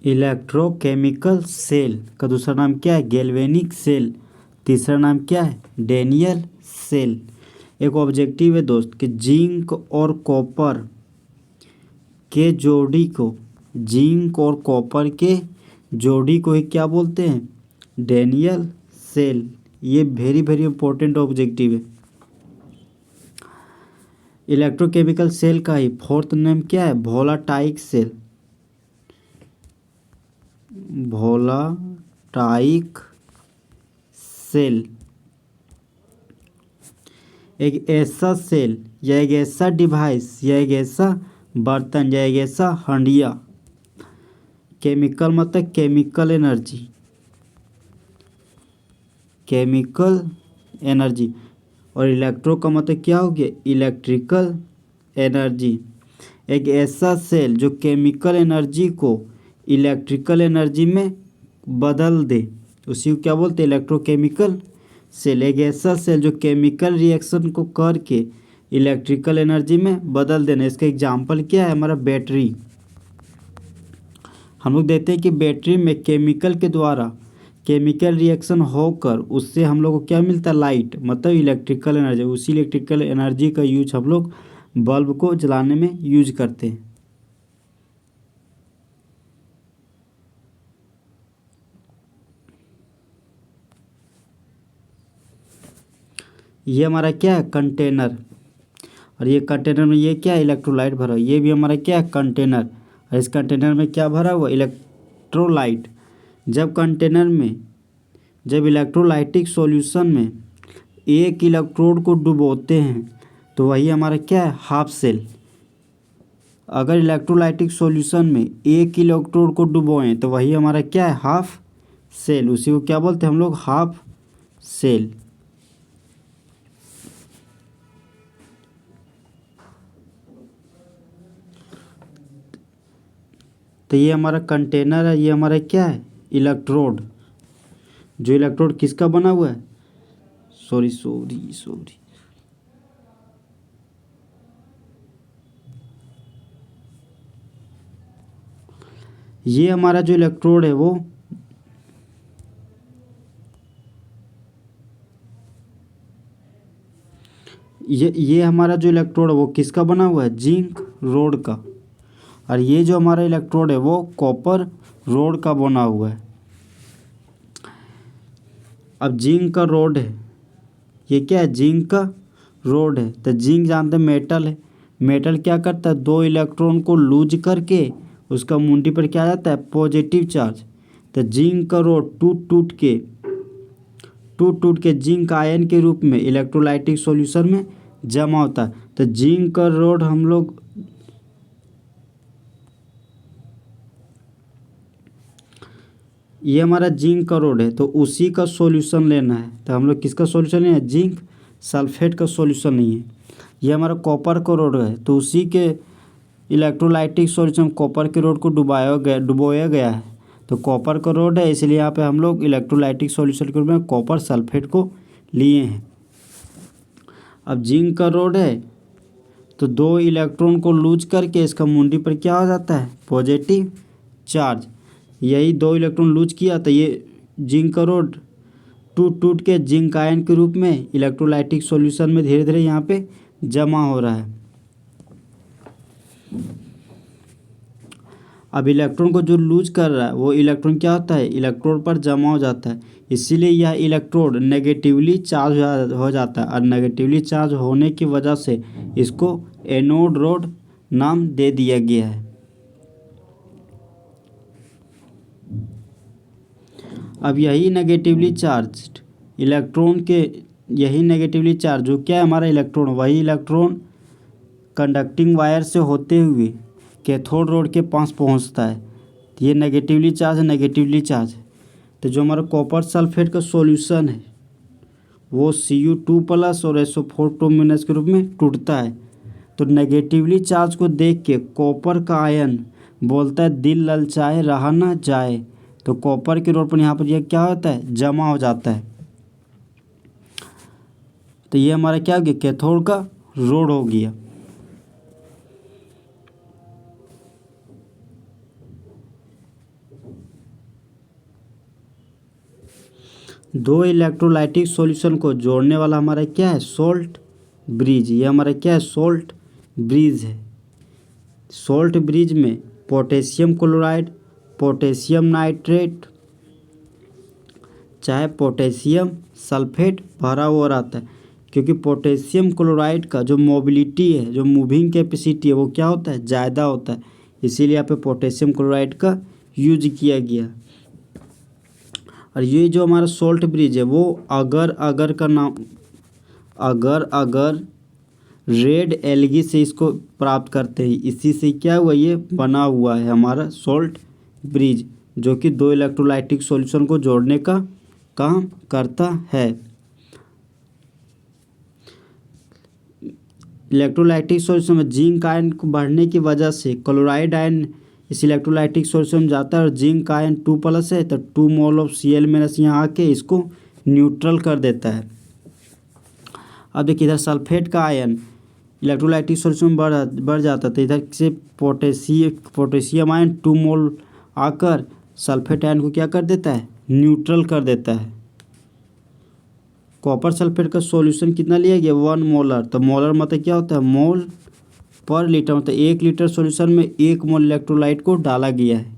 Electrochemical cell का दूसरा नाम क्या है? Galvanic cell. तीसरा नाम क्या है? Daniel cell. एक ऑब्जेक्टिव है दोस्त कि जिंक और कॉपर के जोड़ी को, जिंक और कॉपर के जोड़ी को ही क्या बोलते हैं? Daniell cell. ये वेरी वेरी इंपॉर्टेंट ऑब्जेक्टिव है। इलेक्ट्रोकेमिकल सेल का ही फोर्थ नेम क्या है? वोलाटाइक सेल। वोलाटाइक सेल एक ऐसा सेल या एक ऐसा डिवाइस या एक ऐसा बर्तन या एक ऐसा हंडिया, केमिकल मतलब केमिकल एनर्जी, केमिकल एनर्जी, और इलेक्ट्रो का मतलब क्या हो गया? Electrical energy. एक ऐसा सेल जो केमिकल एनर्जी को इलेक्ट्रिकल एनर्जी में बदल दे, उसी को क्या बोलते हैं? Electrochemical cell. एक ऐसा सेल जो केमिकल रिएक्शन को करके इलेक्ट्रिकल एनर्जी में बदल देना। इसका एग्जांपल क्या है? हमारा बैटरी। हम लोग देखते हैं कि बैटरी में केमिकल के द्वारा केमिकल रिएक्शन होकर उससे हम लोग को क्या मिलता है? लाइट, मतलब इलेक्ट्रिकल एनर्जी। उसी इलेक्ट्रिकल एनर्जी का यूज हम लोग बल्ब को जलाने में यूज करते हैं। ये हमारा क्या है? कंटेनर। और ये कंटेनर में ये क्या है? इलेक्ट्रोलाइट भरा हुआ। ये भी हमारा क्या है? कंटेनर। और इस कंटेनर में क्या भरा हुआ? इलेक्ट्रोलाइट। जब कंटेनर में, जब इलेक्ट्रोलाइटिक सॉल्यूशन में एक इलेक्ट्रोड को डुबोते हैं तो वही हमारा क्या है? Half cell. अगर इलेक्ट्रोलाइटिक सॉल्यूशन में एक इलेक्ट्रोड को डुबोएं तो वही हमारा क्या है? Half cell. उसी को क्या बोलते हैं हम लोग? Half cell. तो ये हमारा कंटेनर है, ये हमारा क्या है? इलेक्ट्रोड। जो इलेक्ट्रोड किसका बना हुआ है? सॉरी सॉरी सॉरी ये हमारा जो इलेक्ट्रोड है वो ये हमारा जो इलेक्ट्रोड है वो किसका बना हुआ है? जिंक रोड का। और ये जो हमारा इलेक्ट्रोड है वो कॉपर रोड का बना हुआ है। अब जिंक का रोड है, ये क्या है? जिंक का रोड है। तो जिंक जानते हैं मेटल है। मेटल क्या करता है? दो इलेक्ट्रॉन को लूज करके उसका मुंडी पर क्या आ जाता है? Positive charge. तो जिंक का रोड टूट टूट के जिंक आयन के रूप में इलेक्ट्रोलाइटिक सॉल्यूशन में जमा होता है। तो जिंक का रोड हम लोग ये हमारा जिंक का रोड है, तो उसी का सॉल्यूशन लेना है। तो हम लोग किसका सॉल्यूशन लेना है? जिंक सल्फेट का सॉल्यूशन नहीं है। ये हमारा कॉपर का रोड है, तो उसी के इलेक्ट्रोलाइटिक सॉल्यूशन कॉपर के रोड को डुबोया गया है। तो कॉपर का रोड है, इसलिए यहाँ पे हम लोग इलेक्ट्रोलाइटिक सॉल्यूशन के रूप में कॉपर सल्फेट को लिए हैं। अब जिंक का रोड है, तो दो इलेक्ट्रॉन को लूज करके इसका मुंडी पर क्या हो जाता है? Positive charge. यही दो इलेक्ट्रॉन लूज किया तो ये जिंक का रोड टूट टूट के जिंक आयन के रूप में इलेक्ट्रोलाइटिक सॉल्यूशन में धीरे धीरे यहाँ पे जमा हो रहा है। अब इलेक्ट्रॉन को जो लूज कर रहा है वो इलेक्ट्रॉन क्या होता है? इलेक्ट्रोड पर जमा हो जाता है। इसीलिए यह इलेक्ट्रोड नेगेटिवली चार्ज हो जाता है, और नेगेटिवली चार्ज होने की वजह से इसको एनोड रोड नाम दे दिया गया है। अब यही नेगेटिवली चार्ज इलेक्ट्रॉन के, यही नेगेटिवली चार्ज जो क्या है? हमारा इलेक्ट्रॉन, वही इलेक्ट्रॉन कंडक्टिंग वायर से होते हुए कैथोड रोड के पास पहुंचता है। ये नेगेटिवली चार्ज है, नेगेटिवली चार्ज है। तो जो हमारा कॉपर सल्फेट का सॉल्यूशन है वो Cu2+ और SO4 के रूप में टूटता है। तो नेगेटिवली चार्ज को देख के कॉपर का आयन बोलता है दिल ललचाए रहा ना जाए। तो कॉपर के रोड पर यहाँ पर यह क्या होता है? जमा हो जाता है। तो ये हमारा क्या हो गया? कैथोड का रोड हो गया। दो इलेक्ट्रोलाइटिक सॉल्यूशन को जोड़ने वाला हमारा क्या है, सॉल्ट ब्रिज। ये हमारा क्या है, सॉल्ट ब्रिज है। सॉल्ट ब्रिज में पोटेशियम क्लोराइड, पोटेशियम नाइट्रेट, चाहे पोटेशियम सल्फेट भरा हुआ रहता है, क्योंकि पोटेशियम क्लोराइड का जो मोबिलिटी है, जो मूविंग कैपेसिटी है, वो क्या होता है, ज़्यादा होता है। इसीलिए यहाँ पे पोटेशियम क्लोराइड का यूज किया गया। और ये जो हमारा सॉल्ट ब्रिज है वो अगर का नाम, अगर रेड एल्गी से इसको प्राप्त करते हैं। इसी से क्या हुआ, ये बना हुआ है हमारा सॉल्ट ब्रिज, जो कि दो इलेक्ट्रोलाइटिक सॉल्यूशन को जोड़ने का काम करता है। इलेक्ट्रोलाइटिक सॉल्यूशन में जिंक आयन को बढ़ने की वजह से क्लोराइड आयन इस इलेक्ट्रोलाइटिक सॉल्यूशन में जाता है और जिंक आयन 2+ है, तो 2 मोल ऑफ Cl- यहाँ आके इसको न्यूट्रल कर देता है। अब देखिए इधर सल्फेट का आयन इलेक्ट्रोलाइटिक सॉल्यूशन में बढ़ जाता है, तो इधर से पोटेशियम आयन 2 मोल आकर सल्फेट आयन को क्या कर देता है, न्यूट्रल कर देता है। कॉपर सल्फेट का सॉल्यूशन कितना लिया गया, 1 मोलर। तो मोलर मतलब क्या होता है, मोल पर लीटर, मतलब 1 लीटर सॉल्यूशन में 1 मोल इलेक्ट्रोलाइट को डाला गया है।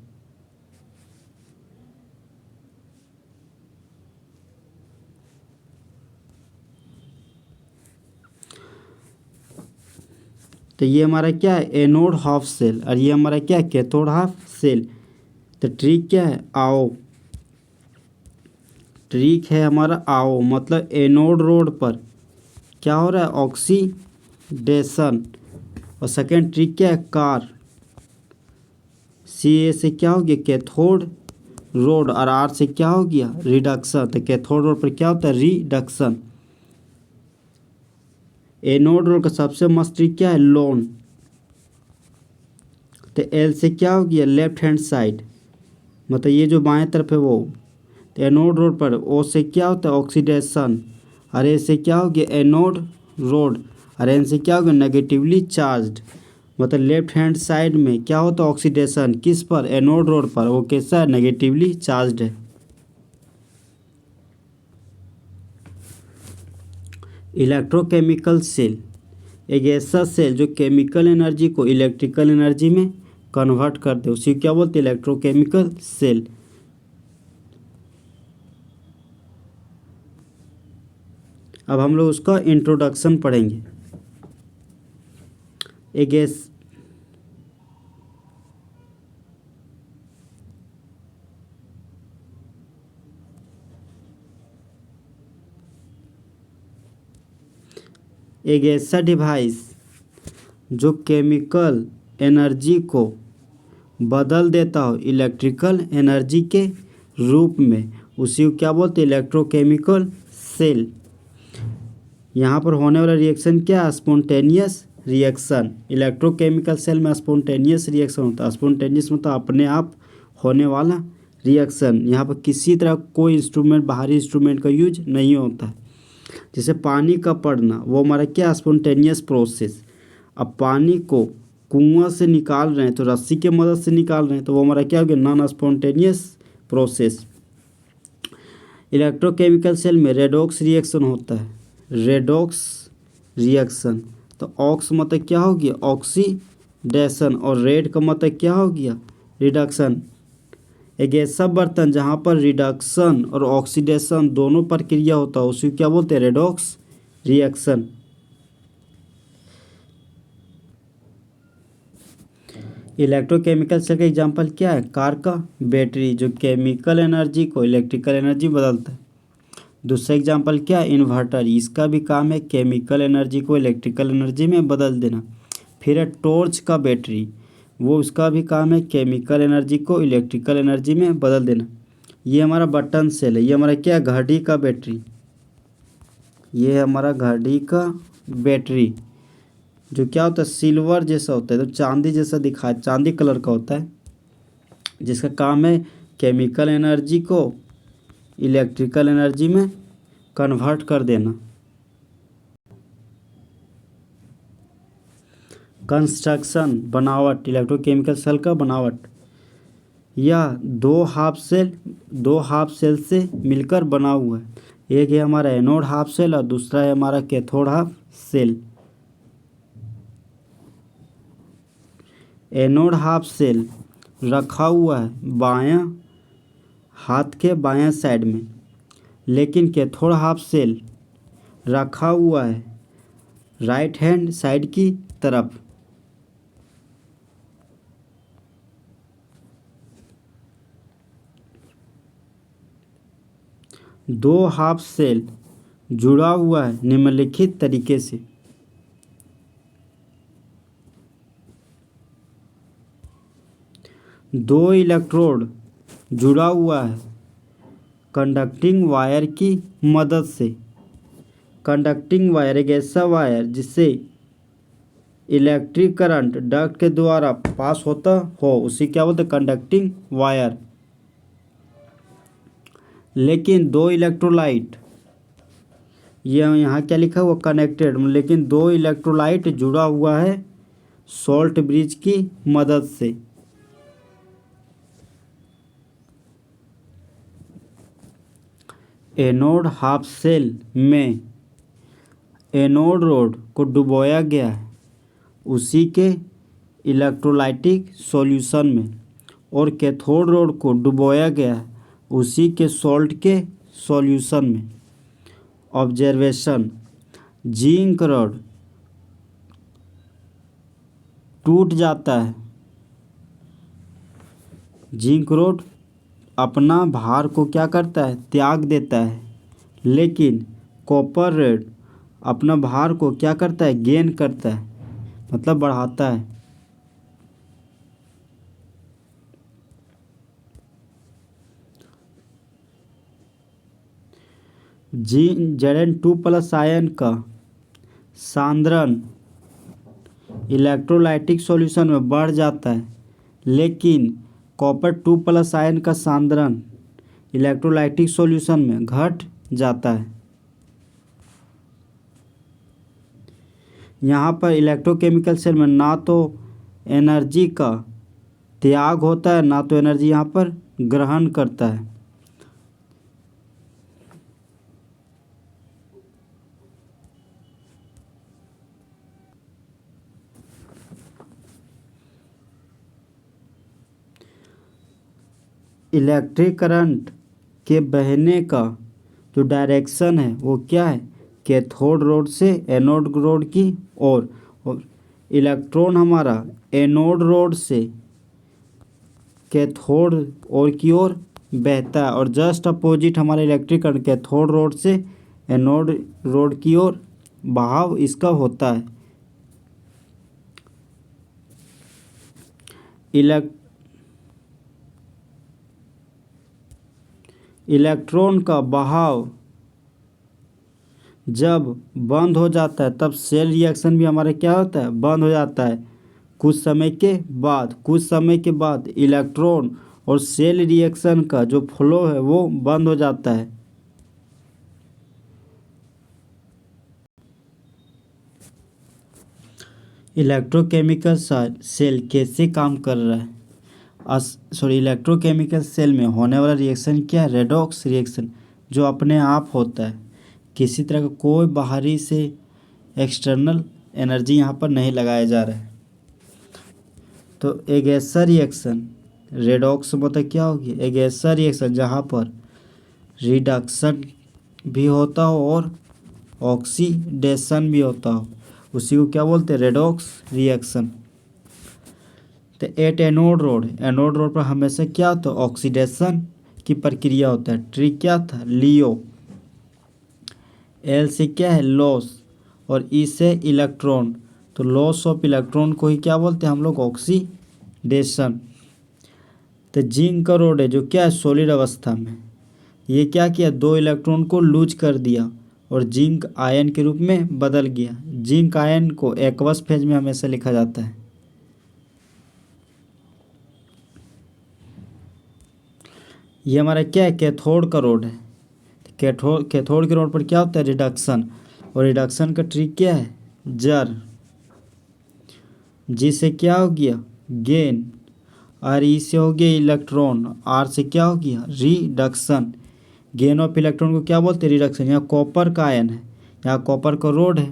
तो ये हमारा क्या है, एनोड हाफ सेल, और ये हमारा क्या है, कैथोड हाफ सेल। तो ट्रिक क्या है, आओ, ट्रिक है हमारा आओ, मतलब एनोड रोड पर क्या हो रहा है, ऑक्सीडेशन। और सेकेंड ट्रिक क्या है, कार, सी ए से क्या हो गया, कैथोड रोड, और आर से क्या हो गया, रिडक्शन। तो कैथोड रोड पर क्या होता है, रिडक्शन। एनोड रोड का सबसे मस्त ट्रिक क्या है, लोन। तो एल से क्या हो गया, लेफ्ट हैंड साइड, मतलब ये जो बाएं तरफ है वो। तो एनोड रोड पर ओ से क्या होता है, ऑक्सीडेशन, और ए से क्या हो गया, एनोड रोड, और एन से क्या हो गया, नेगेटिवली चार्ज्ड। मतलब लेफ्ट हैंड साइड में क्या होता है, ऑक्सीडेशन, किस पर, एनोड रोड पर, वो कैसा है, नेगेटिवली चार्ज्ड है। इलेक्ट्रोकेमिकल सेल एक ऐसा सेल जो केमिकल एनर्जी को इलेक्ट्रिकल एनर्जी में कन्वर्ट कर दे, उसी क्या बोलते हैं, इलेक्ट्रोकेमिकल सेल। अब हम लोग उसका इंट्रोडक्शन पढ़ेंगे। एक ऐसा डिवाइस जो केमिकल एनर्जी को बदल देता हो इलेक्ट्रिकल एनर्जी के रूप में, उसी को क्या बोलते हैं, इलेक्ट्रोकेमिकल सेल। यहाँ पर होने वाला रिएक्शन क्या है, स्पॉन्टेनियस रिएक्शन। इलेक्ट्रोकेमिकल सेल में स्पॉन्टेनियस रिएक्शन होता है। स्पॉन्टेनियस मतलब अपने आप होने वाला रिएक्शन। यहाँ पर किसी तरह कोई इंस्ट्रूमेंट, बाहरी इंस्ट्रूमेंट का यूज नहीं होता है। जैसे पानी का पड़ना, वो हमारा क्या, स्पॉन्टेनियस प्रोसेस। अब पानी को कुआं से निकाल रहे हैं तो रस्सी के मदद से निकाल रहे हैं, तो वो हमारा क्या हो गया, non spontaneous process. Electrochemical cell में रेडॉक्स रिएक्शन होता है, रेडॉक्स रिएक्शन। तो ऑक्स मतलब क्या हो गया, ऑक्सीडेशन, और रेड का मतलब क्या हो गया, रिडक्शन। एक ऐसा बर्तन जहाँ पर रिडक्शन और ऑक्सीडेशन दोनों प्रक्रिया होता है, उसी को क्या बोलते हैं, रेडॉक्स रिएक्शन। इलेक्ट्रोकेमिकल सेल का एग्जांपल क्या है, कार का बैटरी, जो केमिकल एनर्जी को इलेक्ट्रिकल एनर्जी बदलता है। दूसरा एग्जांपल क्या है, इन्वर्टर, इसका भी काम है केमिकल एनर्जी को इलेक्ट्रिकल एनर्जी में बदल देना। फिर है टॉर्च का बैटरी, वो उसका भी काम है केमिकल एनर्जी को इलेक्ट्रिकल एनर्जी में बदल देना। ये हमारा बटन सेल है, ये हमारा क्या है, घड़ी का बैटरी। ये है हमारा घड़ी का बैटरी, जो क्या होता है, सिल्वर जैसा होता है, तो चांदी जैसा दिखा, चांदी कलर का होता है, जिसका काम है केमिकल एनर्जी को इलेक्ट्रिकल एनर्जी में कन्वर्ट कर देना। कंस्ट्रक्शन, बनावट, इलेक्ट्रोकेमिकल सेल का बनावट। यह दो हाफ सेल से मिलकर बना हुआ है। एक है हमारा एनोड हाफ सेल और दूसरा है हमारा cathode half cell. Anode half cell रखा हुआ है बायां हाथ के बायां साइड में, लेकिन कैथोड हाफ सेल रखा हुआ है राइट हैंड साइड की तरफ। दो हाफ सेल जुड़ा हुआ है निम्नलिखित तरीके से। दो इलेक्ट्रोड जुड़ा हुआ है कंडक्टिंग वायर की मदद से। कंडक्टिंग वायर एक ऐसा वायर जिससे इलेक्ट्रिक करंट डक्ट के द्वारा पास होता हो, उसे क्या बोलते हैं? Conducting wire. लेकिन दो इलेक्ट्रोलाइट, ये यहाँ क्या लिखा हुआ? कनेक्टेड। लेकिन दो इलेक्ट्रोलाइट जुड़ा हुआ है सॉल्ट ब्रिज की मदद से। एनोड हाफ सेल में एनोड रोड को डुबोया गया है उसी के इलेक्ट्रोलाइटिक सॉल्यूशन में, और कैथोड रोड को डुबोया गया है उसी के सॉल्ट के सॉल्यूशन में। ऑब्जर्वेशन: जिंक रॉड टूट जाता है। जिंक रॉड अपना भार को क्या करता है? त्याग देता है। लेकिन कॉपर रॉड अपना भार को क्या करता है? गेन करता है, मतलब बढ़ाता है। Zn2+ आयन का सांद्रण इलेक्ट्रोलाइटिक सॉल्यूशन में बढ़ जाता है, लेकिन कॉपर 2+ आयन का सांद्रण इलेक्ट्रोलाइटिक सॉल्यूशन में घट जाता है। यहाँ पर इलेक्ट्रोकेमिकल सेल में ना तो एनर्जी का त्याग होता है, ना तो एनर्जी यहाँ पर ग्रहण करता है। इलेक्ट्रिक करंट के बहने का जो डायरेक्शन है वो क्या है? कैथोड रोड से एनोड रोड की ओर, और इलेक्ट्रॉन हमारा एनोड रोड से कैथोड ओर की ओर बहता है, और जस्ट अपोजिट हमारा इलेक्ट्रिक करंट कैथोड रोड से एनोड रोड की ओर बहाव इसका होता है। इलेक्ट्रॉन का बहाव जब बंद हो जाता है तब सेल रिएक्शन भी हमारा क्या होता है? बंद हो जाता है। कुछ समय के बाद इलेक्ट्रॉन और सेल रिएक्शन का जो फ्लो है वो बंद हो जाता है। इलेक्ट्रोकेमिकल सेल कैसे काम कर रहा है? इलेक्ट्रोकेमिकल सेल में होने वाला रिएक्शन क्या है? रेडॉक्स रिएक्शन, जो अपने आप होता है। किसी तरह का कोई बाहरी से एक्सटर्नल एनर्जी यहाँ पर नहीं लगाया जा रहा है। तो एक ऐसा रिएक्शन रेडॉक्स मतलब क्या होगी? एक ऐसा रिएक्शन जहाँ पर रिडक्शन भी होता हो और ऑक्सीडेशन भी होता हो, उसी को क्या बोलते हैं? Redox reaction. तो एनोड रोड पर हमेशा क्या होता है? ऑक्सीडेशन की प्रक्रिया होता है। ट्रिक क्या था? लियो। एल से क्या है? लॉस, और ई से इलेक्ट्रॉन, तो लॉस ऑफ इलेक्ट्रॉन को ही क्या बोलते हैं हम लोग? ऑक्सीडेशन। तो जिंक का रोड है जो क्या है? सॉलिड अवस्था में, ये क्या किया? दो इलेक्ट्रॉन को लूज कर दिया और जिंक आयन के रूप में बदल गया। जिंक आयन को एक्वस फेज में हमेशा लिखा जाता है। ये हमारा क्या है? कैथोड का रोड है। कैथोड के रोड पर क्या होता है? रिडक्शन, और रिडक्शन का ट्रिक क्या है? जर, जिससे क्या हो गया? गेन, और ई से हो गया इलेक्ट्रॉन, आर से क्या हो गया रिडक्शन। गेन ऑफ इलेक्ट्रॉन को क्या बोलते हैं रिडक्शन। यहाँ कॉपर का आयन है, यहाँ कॉपर का रोड है,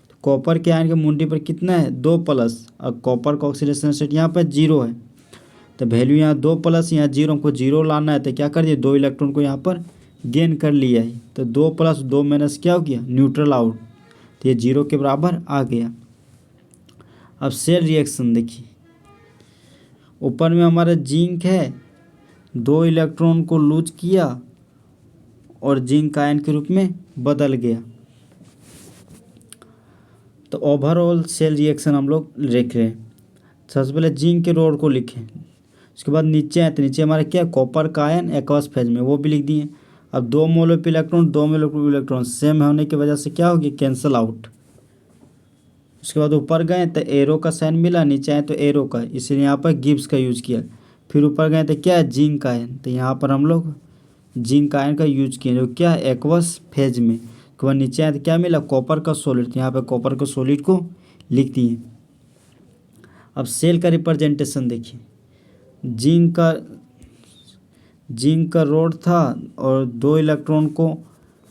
तो कॉपर के आयन के मुंडी पर कितना है 2+, और कॉपर का ऑक्सीडेशन स्टेट यहाँ पर 0 है, तो वैल्यू यहाँ 2+, यहाँ 0, हमको 0 लाना है, तो क्या कर दिया 2 इलेक्ट्रॉन को यहाँ पर गेन कर लिया है, तो 2+2 - क्या हो गया न्यूट्रल आउट, तो ये 0 के बराबर आ गया। अब सेल रिएक्शन देखिए, ऊपर में हमारा जिंक है, 2 इलेक्ट्रॉन को लूज किया और जिंक आयन के रूप में बदल गया। तो ओवरऑल सेल रिएक्शन हम लोग लिख रहे हैं। सबसे पहले जिंक के रोड को लिखें, उसके बाद नीचे आए तो नीचे हमारे क्या कॉपर का आयन एक्वस फेज में, वो भी लिख दिए। अब 2 मोल पे इलेक्ट्रॉन 2 मोल पे इलेक्ट्रॉन सेम होने की वजह से क्या हो गया कैंसिल आउट। उसके बाद ऊपर गए तो एरो का साइन मिला, नीचे आए तो एरो का, इसलिए यहाँ पर गिब्स का यूज किया। फिर ऊपर गए तो क्या है जिंक आयन, तो यहाँ पर हम लोग जिंक आयन का यूज किए जो क्या है एक्वस फेज में। उसके बाद नीचे आए तो क्या मिला कॉपर का सॉलिड, तो यहाँ पर कॉपर का सॉलिड को लिख दिए। अब सेल का रिप्रेजेंटेशन देखिए, जिंक का रोड था और 2 इलेक्ट्रॉन को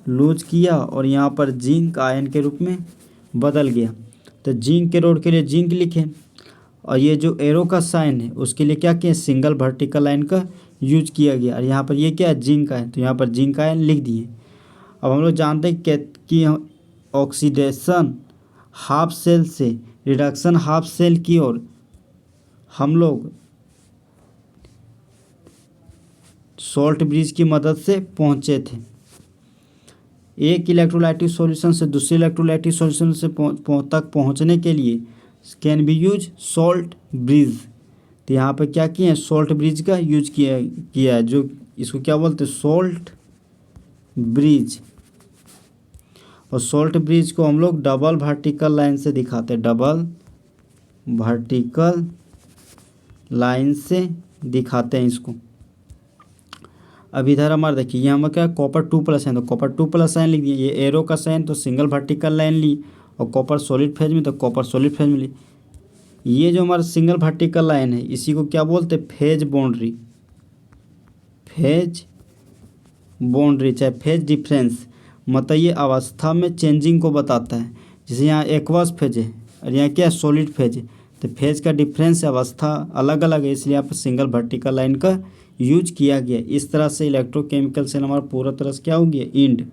लूज किया और यहाँ पर जिंक आयन के रूप में बदल गया, तो जिंक के रोड के लिए जिंक लिखें, और ये जो एरो का साइन है उसके लिए क्या किया सिंगल वर्टिकल लाइन का यूज किया गया, और यहाँ पर ये क्या है जिंक आयन, तो यहाँ पर जिंक आयन लिख दिए। अब हम लोग जानते हैं कि ऑक्सीडेशन हाफ सेल से रिडक्शन हाफ सेल की ओर हम लोग सॉल्ट ब्रिज की मदद से पहुँचे थे। एक इलेक्ट्रोलाइटिक सॉल्यूशन से दूसरे इलेक्ट्रोलाइटिक सॉल्यूशन से तक पहुंचने के लिए can be use salt bridge, तो यहाँ पर क्या किए हैं सॉल्ट ब्रिज का यूज किया है, जो इसको क्या बोलते हैं सॉल्ट ब्रिज। और सॉल्ट ब्रिज को हम लोग डबल वर्टिकल लाइन से दिखाते हैं, डबल वर्टिकल लाइन से दिखाते हैं इसको। अब इधर हमारा देखिए यहाँ हमारा क्या कॉपर 2+ है, तो कॉपर 2+ साइन लिख दिए। ये एरो का साइन तो सिंगल वर्टिकल लाइन ली, और कॉपर सॉलिड फेज में तो कॉपर सॉलिड फेज में ली। ये जो हमारा सिंगल वर्टिकल लाइन है इसी को क्या बोलते हैं फेज बाउंड्री, फेज बाउंड्री चाहे फेज डिफरेंस, मतलब ये अवस्था में चेंजिंग को बताता है। जैसे यहाँ एक्वस फेज है और यहाँ क्या है सॉलिड फेज है, तो फेज का डिफरेंस अवस्था अलग अलग है, इसलिए यहाँ पर सिंगल वर्टिकल लाइन का यूज किया गया। इस तरह से इलेक्ट्रोकेमिकल सेल हमारा पूरा तरह से क्या हो गया इंड।